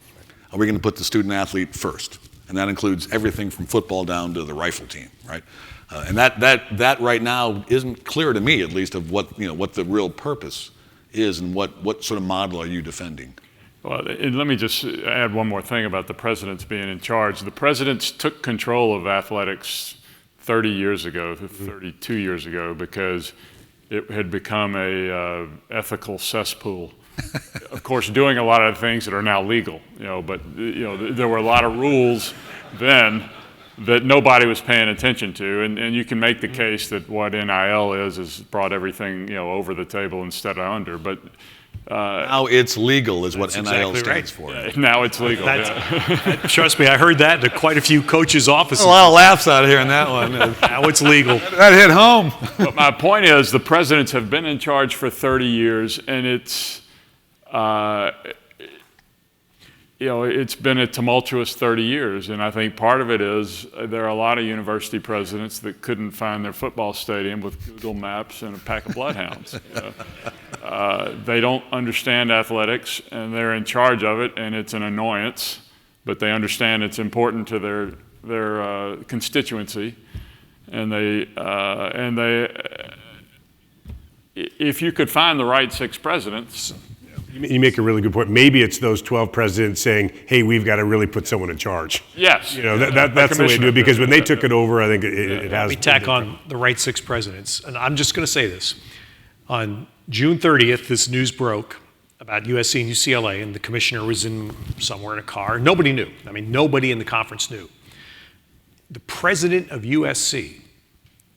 Are we going to put the student athlete first? And that includes everything from football down to the rifle team, right? And that right now isn't clear to me, at least, of what the real purpose is and what sort of model are you defending? Well, and let me just add one more thing about the presidents being in charge. The presidents took control of athletics 30 years ago, 32 years ago, because it had become a ethical cesspool. Of course, doing a lot of things that are now legal, but there were a lot of rules then that nobody was paying attention to, and you can make the case that what NIL is brought everything over the table instead of under, but now it's legal is what NIL exactly stands right. for. now it's legal. Trust me, I heard that in quite a few coaches' offices. A lot of laughs out here in that one. Now it's legal. That hit home. But my point is, the presidents have been in charge for 30 years, and it's been a tumultuous 30 years, and I think part of it is there are a lot of university presidents that couldn't find their football stadium with Google Maps and a pack of bloodhounds. They don't understand athletics, and they're in charge of it, and it's an annoyance, but they understand it's important to their constituency, and if you could find the right 6 presidents. You make a really good point. Maybe it's those 12 presidents saying, hey, we've got to really put someone in charge. Yes. That's the way to do it, because when they took it over, I think it has. We tack on the right 6 presidents. And I'm just going to say this. On June 30th, this news broke about USC and UCLA, and the commissioner was somewhere in a car. Nobody knew. I mean, nobody in the conference knew. The president of USC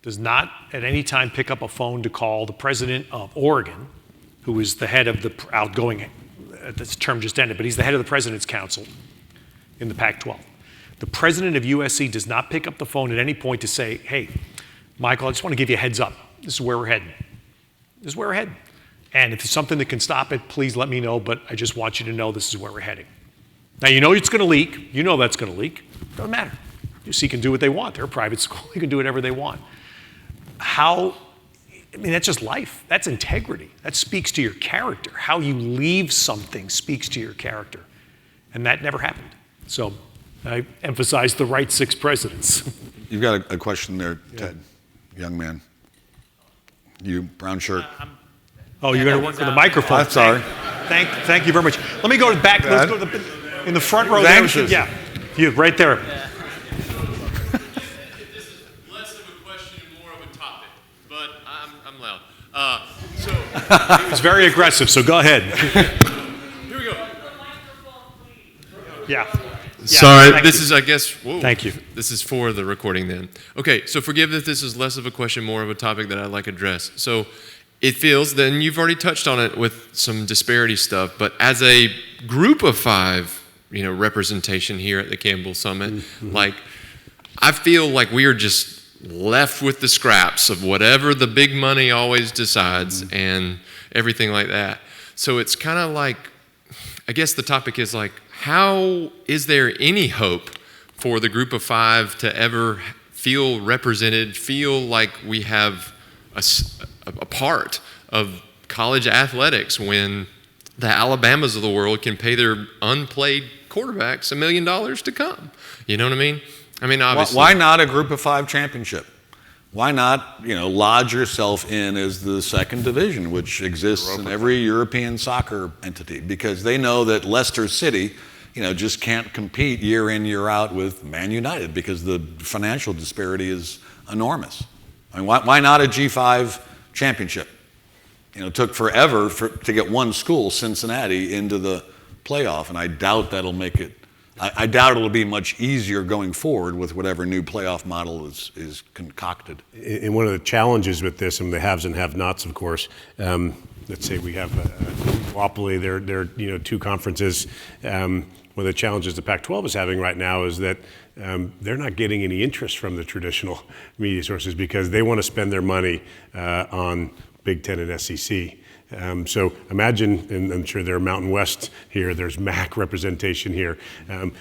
does not at any time pick up a phone to call the president of Oregon, who is the head of the outgoing, this term just ended, but he's the head of the President's Council in the Pac-12. The president of USC does not pick up the phone at any point to say, hey, Michael, I just want to give you a heads up. This is where we're heading. This is where we're heading. And if it's something that can stop it, please let me know, but I just want you to know this is where we're heading. Now, you know it's going to leak. You know that's going to leak. Doesn't matter. USC can do what they want. They're a private school. They can do whatever they want. That's just life. That's integrity. That speaks to your character. How you leave something speaks to your character. And that never happened. So I emphasize the right 6 presidents. You've got a question there, Ted, young man. You, brown shirt. Oh, you're going to work with the microphone. I'm sorry. Thank you very much. Let me go to the back. Let's go to in the front row there. Yeah, you, right there. It's very aggressive, so go ahead. Here we go. Yeah. Sorry, this is, I guess, whoa. Thank you. This is for the recording then. Okay, so forgive that this is less of a question, more of a topic that I'd like to address. So it feels, then you've already touched on it with some disparity stuff, but as a group of 5, representation here at the Campbell Summit, I feel like we are just left with the scraps of whatever the big money always decides and everything like that. So it's kind of like, I guess the topic is like, how is there any hope for the group of 5 to ever feel represented, feel like we have a part of college athletics when the Alabamas of the world can pay their unplayed quarterbacks $1 million to come? You know what I mean? I mean, obviously. Why not a group of 5 championship? Why not, lodge yourself in as the 2nd division, which exists in every European soccer entity? Because they know that Leicester City, just can't compete year in, year out with Man United because the financial disparity is enormous. I mean, why not a G5 championship? It took forever to get one school, Cincinnati, into the playoff, and I doubt that'll make it. I doubt it'll be much easier going forward with whatever new playoff model is concocted. And one of the challenges with this, and the haves and have-nots, of course, let's say we have a duopoly, there are 2 conferences. One of the challenges the Pac-12 is having right now is that they're not getting any interest from the traditional media sources because they want to spend their money on Big Ten and SEC. So imagine, and I'm sure there are Mountain West here, there's MAC representation here.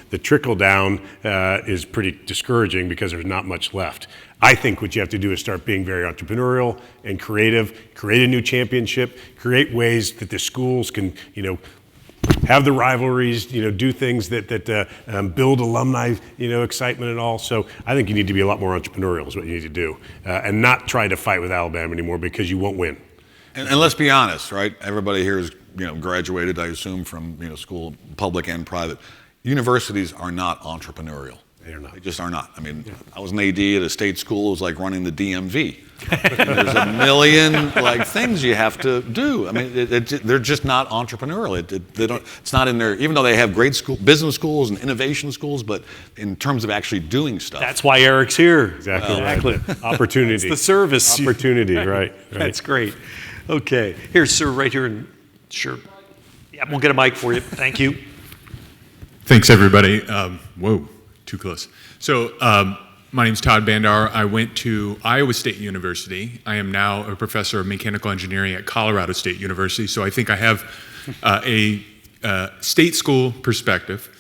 The trickle down is pretty discouraging because there's not much left. I think what you have to do is start being very entrepreneurial and creative, create a new championship, create ways that the schools can, have the rivalries, do things that build alumni, excitement and all. So I think you need to be a lot more entrepreneurial is what you need to do, and not try to fight with Alabama anymore because you won't win. And let's be honest, right? Everybody here is, graduated, I assume, from school, public and private. Universities are not entrepreneurial. They're not. They just are not. I mean, I was an AD at a state school. It was like running the DMV. There's a million things you have to do. I mean, they're just not entrepreneurial. They don't. It's not in their. Even though they have great business schools and innovation schools, but in terms of actually doing stuff. That's why Erik's here. Exactly. Opportunity. It's the service. Opportunity. Right. That's great. Okay. Here, sir, right here. And sure. Yeah, we'll get a mic for you. Thank you. Thanks, everybody. Whoa, too close. So, my name's Todd Bandauer. I went to Iowa State University. I am now a professor of mechanical engineering at Colorado State University. So I think I have a state school perspective.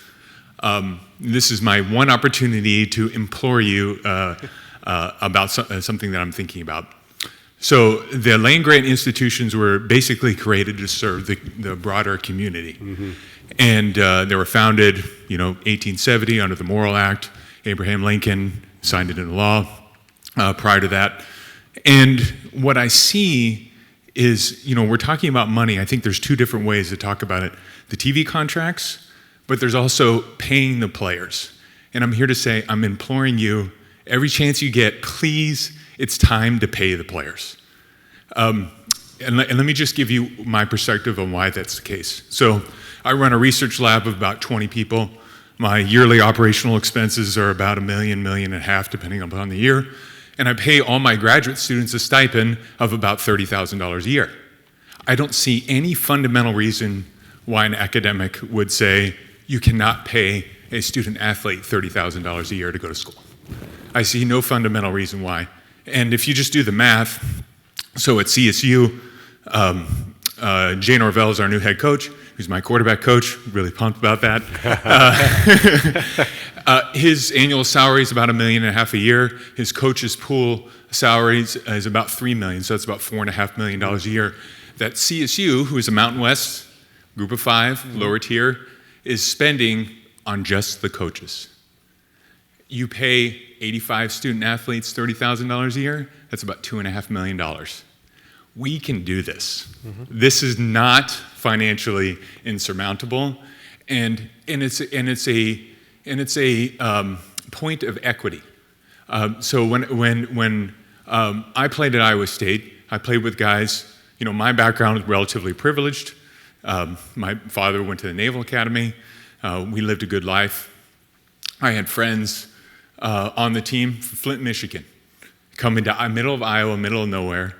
This is my one opportunity to implore you about something that I'm thinking about. So the land grant institutions were basically created to serve the broader community. Mm-hmm. And they were founded, 1870 under the Morrill Act. Abraham Lincoln signed it into law prior to that. And what I see is, we're talking about money. I think there's two different ways to talk about it. The TV contracts, but there's also paying the players. And I'm here to say, I'm imploring you, every chance you get, please, it's time to pay the players. And let me just give you my perspective on why that's the case. So I run a research lab of about 20 people. My yearly operational expenses are about $1 million, $1.5 million, depending upon the year. And I pay all my graduate students a stipend of about $30,000 a year. I don't see any fundamental reason why an academic would say you cannot pay a student athlete $30,000 a year to go to school. I see no fundamental reason why. And if you just do the math, so at CSU, Jay Norvell is our new head coach, who's my quarterback coach, really pumped about that. His annual salary is about $1.5 million a year. His coach's pool salaries is about $3 million, so that's about $4.5 million a year. That CSU, who is a Mountain West group of 5, lower tier, is spending on just the coaches. You pay 85 student athletes $30,000 a year, that's about $2.5 million. We can do this. Mm-hmm. This is not financially insurmountable, and it's a point of equity. So when I played at Iowa State, I played with guys. My background is relatively privileged. My father went to the Naval Academy. We lived a good life. I had friends on the team from Flint, Michigan, coming to middle of Iowa, middle of nowhere.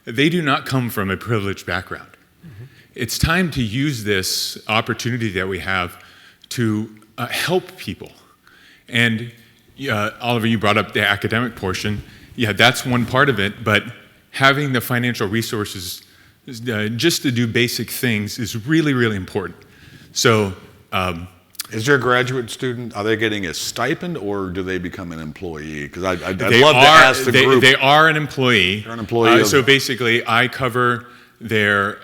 They do not come from a privileged background. Mm-hmm. It's time to use this opportunity that we have to help people. And Oliver, you brought up the academic portion. Yeah, that's one part of it, but having the financial resources just to do basic things is really, really important. So, is your graduate student, are they getting a stipend or do they become an employee? Because I'd love to ask the group. They are an employee. They're an employee. So basically, I cover their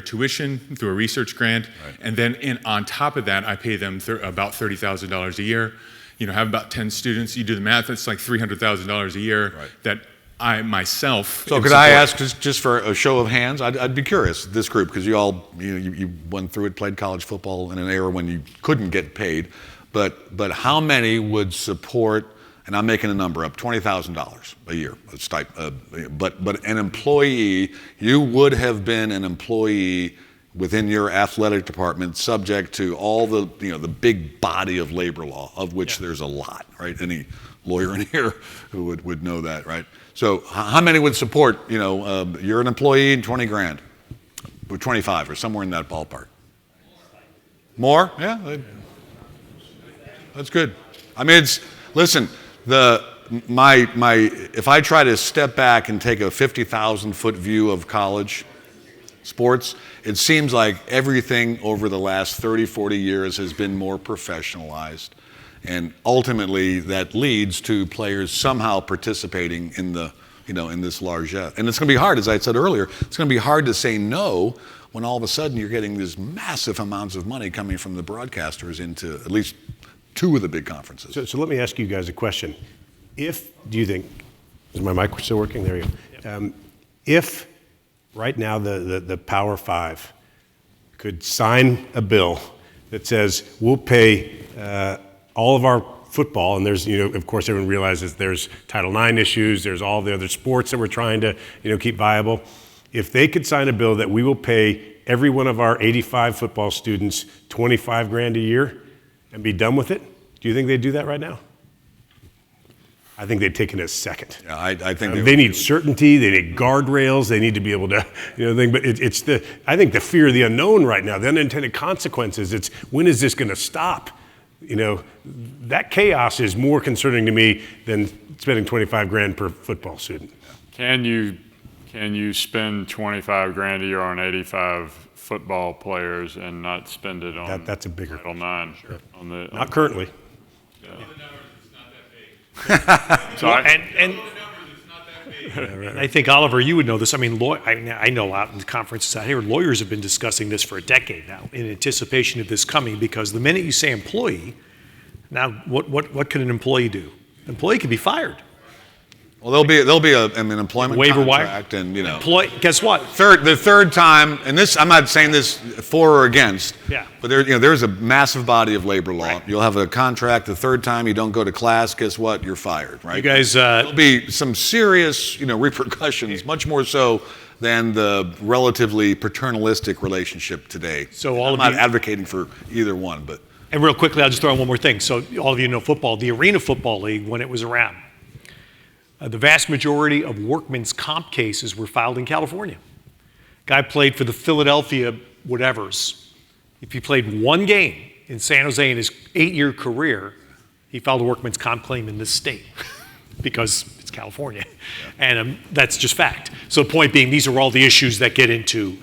tuition through a research grant, right. And then on top of that, I pay them about $30,000 a year. Have about 10 students. You do the math, it's like $300,000 a year, right. That I myself. So could I ask just for a show of hands? I'd be curious, this group, because you all you went through it, played college football in an era when you couldn't get paid, but how many would support? And I'm making a number up, $20,000 a year, but an employee, you would have been an employee within your athletic department, subject to all the the big body of labor law, of which there's a lot, right? Any lawyer in here who would know that, right? So how many would support, you're an employee and 20 grand, or 25 or somewhere in that ballpark? More? Yeah, that's good. I mean, listen, the if I try to step back and take a 50,000-foot view of college sports, it seems like everything over the last 30, 40 years has been more professionalized. And ultimately, that leads to players somehow participating in the, in this largesse. And it's going to be hard, as I said earlier, it's going to be hard to say no when all of a sudden you're getting these massive amounts of money coming from the broadcasters into at least two of the big conferences. So let me ask you guys a question. Do you think, is my mic still working? There you go. If right now the Power Five could sign a bill that says we'll pay all of our football, and there's, of course everyone realizes there's Title IX issues, there's all the other sports that we're trying to, keep viable. If they could sign a bill that we will pay every one of our 85 football students $25,000 a year and be done with it, do you think they'd do that right now? I think they'd take it a second. Yeah, I think they need certainty. They need guardrails. They need to be able to, But I think the fear of the unknown right now, the unintended consequences. It's when is this going to stop? That chaos is more concerning to me than spending $25,000 per football student. Can you spend $25,000 a year on 85 football players and not spend it on that's a bigger Title IX? Sure. Not currently. I think, Oliver, you would know this. I mean, I know out in the conferences out here, lawyers have been discussing this for a decade now in anticipation of this coming, because the minute you say employee, now what can an employee do? An employee can be fired. Well, there'll be an employment waiver contract, and guess what? The third time, and this, I'm not saying this for or against. Yeah. But there's a massive body of labor law. Right. You'll have a contract. The third time you don't go to class, guess what? You're fired. Right. You guys. There'll be some serious, repercussions, much more so than the relatively paternalistic relationship today. So I'm not advocating for either one, but. And real quickly, I'll just throw in one more thing. So all of you know football. The Arena Football League, when it was around, the vast majority of workman's comp cases were filed in California. Guy played for the Philadelphia whatevers. If he played one game in San Jose in his 8-year career, he filed a workman's comp claim in this state because it's California. And that's just fact. So the point being, these are all the issues that get into,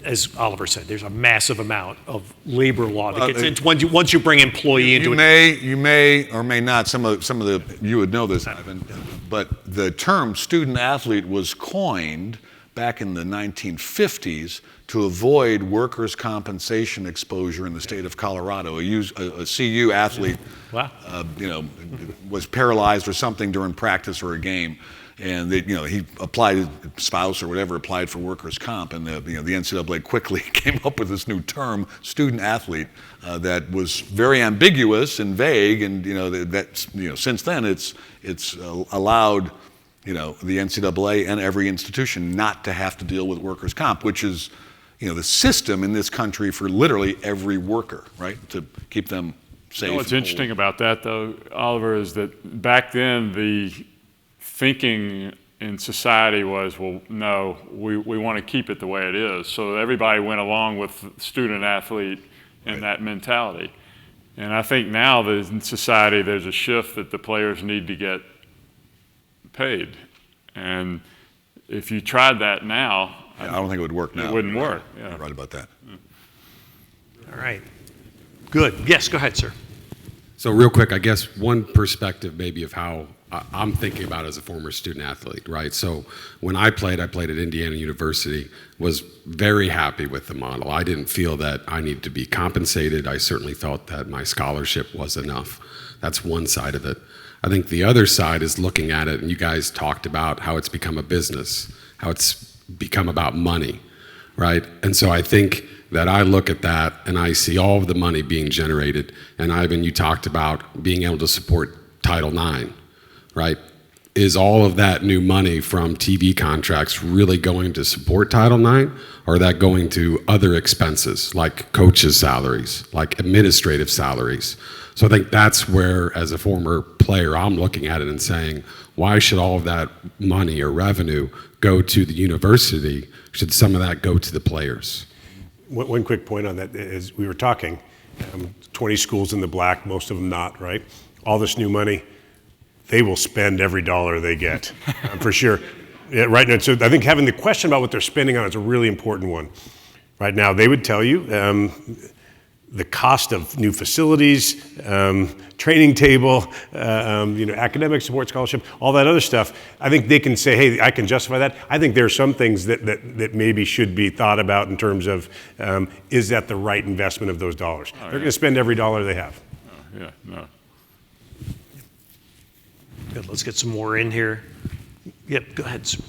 as Oliver said, there's a massive amount of labor law that gets into once you bring employee into it. You may or may not, some of the, you would know this, Ivan, but the term student athlete was coined back in the 1950s to avoid workers' compensation exposure in the state of Colorado. A CU athlete, was paralyzed or something during practice or a game. And he applied, his spouse or whatever applied for workers' comp, and the NCAA quickly came up with this new term, student athlete, that was very ambiguous and vague, and since then it's allowed the NCAA and every institution not to have to deal with workers' comp, which is the system in this country for literally every worker, right, to keep them safe. What's interesting about that, though, Oliver, is that back then the thinking in society was, well, no, we want to keep it the way it is. So everybody went along with student athlete and that mentality. And I think now that in society there's a shift that the players need to get paid. And if you tried that now, I don't think it would work now. It wouldn't work. Yeah. You're right about that. All right. Good. Yes, go ahead, sir. So real quick, I guess one perspective maybe of how I'm thinking about as a former student athlete, right? So when I played at Indiana University, was very happy with the model. I didn't feel that I needed to be compensated. I certainly felt that my scholarship was enough. That's one side of it. I think the other side is looking at it, and you guys talked about how it's become a business, how it's become about money, right? And so I think that I look at that and I see all of the money being generated. And Ivan, you talked about being able to support Title IX, right? Is all of that new money from TV contracts really going to support Title IX, or are that going to other expenses like coaches' salaries, like administrative salaries? So I think that's where, as a former player, I'm looking at it and saying, why should all of that money or revenue go to the university? Should some of that go to the players? One quick point on that is we were talking, 20 schools in the black, most of them not, right? All this new money. they will spend every dollar they get, for sure. Yeah, right now, so I think having the question about what they're spending on is a really important one. Right now, they would tell you the cost of new facilities, training table, academic support, scholarship, all that other stuff. I think they can say, hey, I can justify that. I think there are some things that maybe should be thought about in terms of, is that the right investment of those dollars? They're going to spend every dollar they have. Yeah, no. Good, let's get some more in here. Yep, go ahead, sir.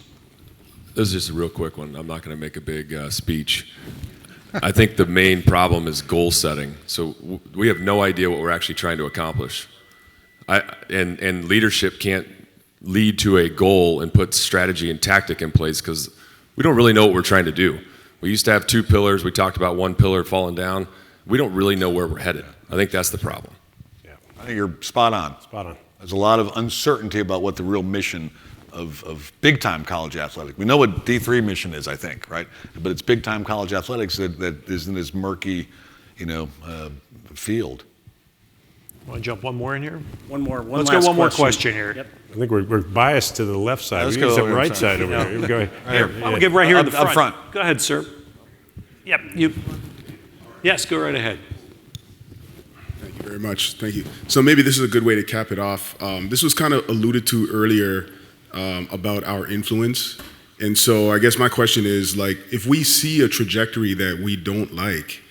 This is just a real quick one. I'm not going to make a big speech. I think the main problem is goal setting. So we have no idea what we're actually trying to accomplish. And leadership can't lead to a goal and put strategy and tactic in place because we don't really know what we're trying to do. We used to have 2 pillars. We talked about 1 pillar falling down. We don't really know where we're headed. I think that's the problem. Yeah, I think you're spot on. Spot on. There's a lot of uncertainty about what the real mission of big-time college athletics. We know what D3 mission is, I think, right? But it's big-time college athletics that is in this murky, field. Want to jump one more in here? Let's go one more question here. Yep. I think we're biased to the left side. Let's We go need some over right here. side over here. Here we go. Here, I'm gonna give right here in the Up front. Go ahead, sir. Yep, you. Yes, go right ahead. Thank you very much. Thank you. So maybe this is a good way to cap it off. This was kind of alluded to earlier about our influence. And so I guess my question is, like, if we see a trajectory that we don't like,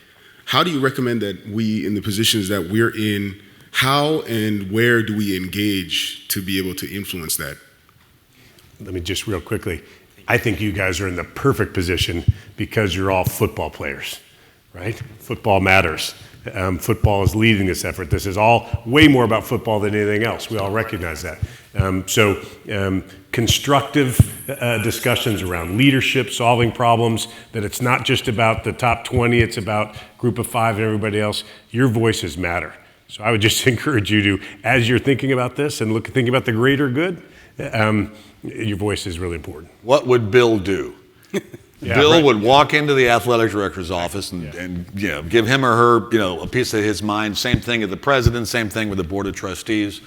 how do you recommend that we, in the positions that we're in, how and where do we engage to be able to influence that? Let me just real quickly. I think you guys are in the perfect position because you're all football players, right? Football matters. Football is leading this effort. This is all way more about football than anything else. We all recognize that. Constructive discussions around leadership, solving problems, that it's not just about the top 20, it's about group of 5 and everybody else. Your voices matter. So I would just encourage you to, as you're thinking about this and thinking about the greater good, your voice is really important. What would Bill do? Yeah, Bill right. would walk into the athletic director's office and give him or her a piece of his mind. Same thing with the president. Same thing with the board of trustees.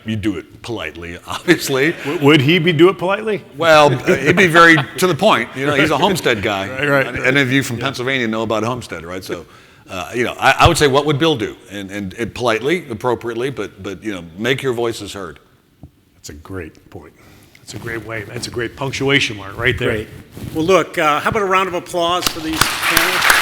You do it politely, obviously. Would he do it politely? Well, he'd be very to the point. He's a Homestead guy. Right. Any of you from Pennsylvania know about Homestead, right? So, I would say, what would Bill do? And politely, appropriately, but make your voices heard. That's a great point. That's a great way. That's a great punctuation mark right there. Great. Well, look, how about a round of applause for these panelists?